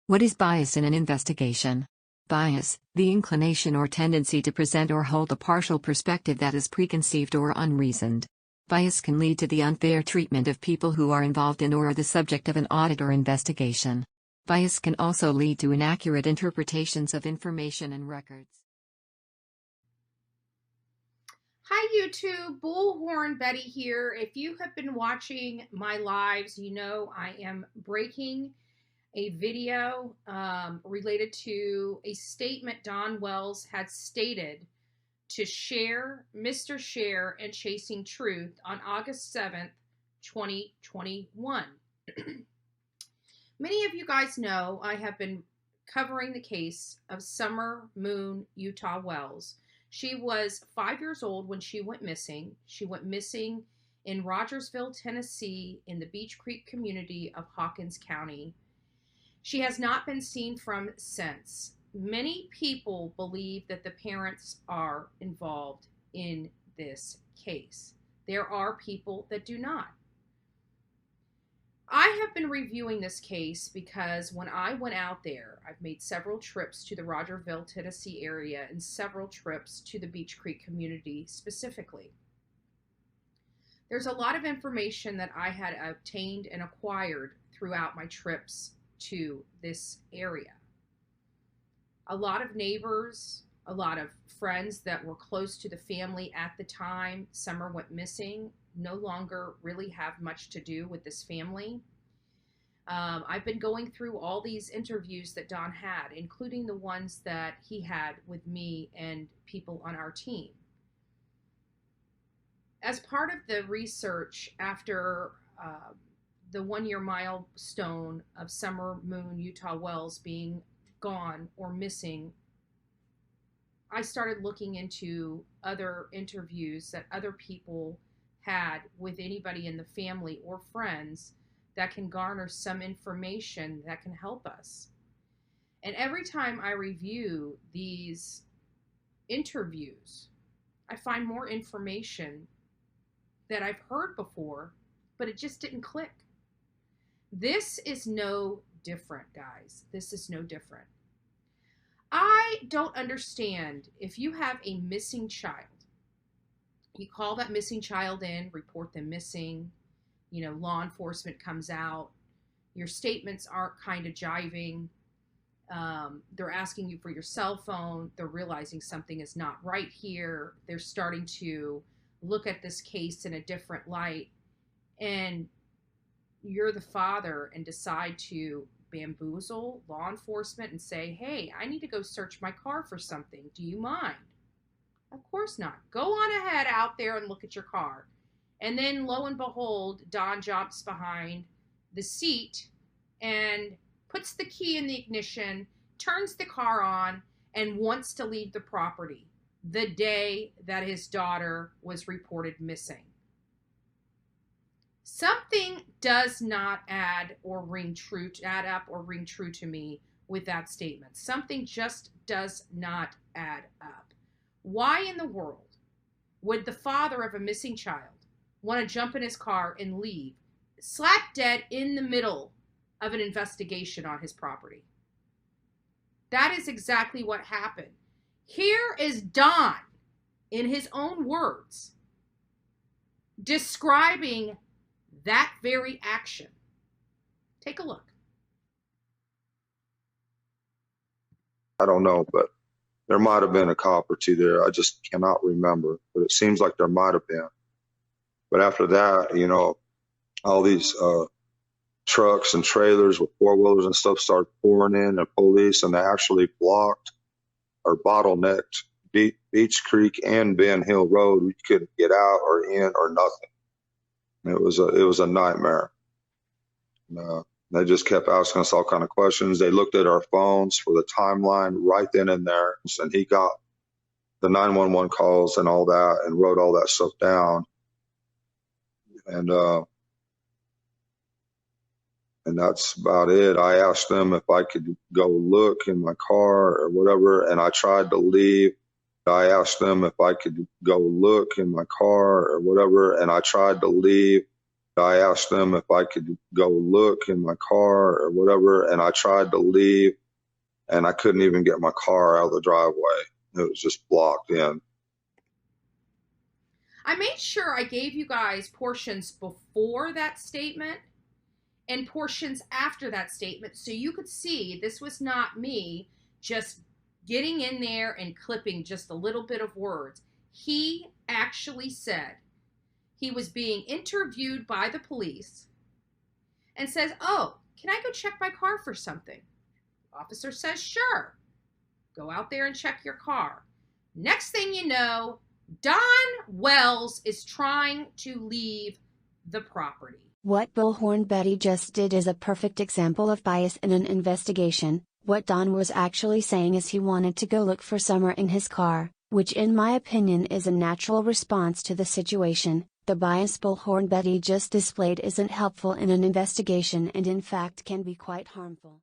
What is bias in an investigation? Bias, the inclination or tendency to present or hold a partial perspective that is preconceived or unreasoned. Bias can lead to the unfair treatment of people who are involved in or are the subject of an audit or investigation. Bias can also lead to inaccurate interpretations of information and records. Hi YouTube, Bullhorn Betty here. If you have been watching my lives, you know I am breaking a video related to a statement Don Wells had stated to Mr. Share and Chasing Truth on August 7th, 2021. Many of you guys know I have been covering the case of Summer Moon Utah Wells. She was 5 years old when she went missing. She went missing in Rogersville, Tennessee, in the Beech Creek community of Hawkins County. She has not been seen from since. Many people believe that the parents are involved in this case. There are people that do not. I have been reviewing this case because when I went out there, I've made several trips to the Rogersville, Tennessee area and several trips to the Beech Creek community specifically. There's a lot of information that I had obtained and acquired throughout my trips to this area. A lot of neighbors, a lot of friends that were close to the family at the time Summer went missing no longer really have much to do with this family. I've been going through all these interviews that Don had, including the ones that he had with me and people on our team. As part of the research after the 1-year milestone of Summer Moon Utah Wells being gone or missing, I started looking into other interviews that other people had with anybody in the family or friends that can garner some information that can help us. And every time I review these interviews, I find more information that I've heard before, but it just didn't click. This is no different, guys. This is no different. I don't understand if you have a missing child. You call that missing child in, report them missing, law enforcement comes out, your statements aren't kind of jiving, they're asking you for your cell phone, they're realizing something is not right here, they're starting to look at this case in a different light, and you're the father and decide to bamboozle law enforcement and say, hey, I need to go search my car for something. Do you mind? Of course not. Go on ahead out there and look at your car. And then lo and behold, Don jumps behind the seat and puts the key in the ignition, turns the car on, and wants to leave the property the day that his daughter was reported missing. Something does not add up or ring true to me with that statement. Something just does not add up. Why in the world would the father of a missing child want to jump in his car and leave, slap dead in the middle of an investigation on his property? That is exactly what happened. Here is Don, in his own words, describing that very action. Take a look. I don't know, but there might have been a cop or two there. I just cannot remember, but it seems like there might have been. But after that, all these trucks and trailers with four-wheelers and stuff started pouring in, and police, and they actually blocked or bottlenecked Beech Creek and Ben Hill Road. We couldn't get out or in or nothing. It was a nightmare. They just kept asking us all kind of questions. They looked at our phones for the timeline right then and there, and he got the 911 calls and all that and wrote all that stuff down. And that's about it. I asked them if I could go look in my car or whatever, and I tried to leave. I asked them if I could go look in my car or whatever, and I tried to leave. I asked them if I could go look in my car or whatever, and I tried to leave, and I couldn't even get my car out of the driveway. It was just blocked in. I made sure I gave you guys portions before that statement and portions after that statement so you could see this was not me just getting in there and clipping just a little bit of words. He actually said he was being interviewed by the police and says, "Oh, can I go check my car for something?" Officer says, "Sure. Go out there and check your car." Next thing you know, Don Wells is trying to leave the property. What Bullhorn Betty just did is a perfect example of bias in an investigation. What Don was actually saying is he wanted to go look for Summer in his car, which in my opinion is a natural response to the situation. The bias Bullhorn Betty just displayed isn't helpful in an investigation and in fact can be quite harmful.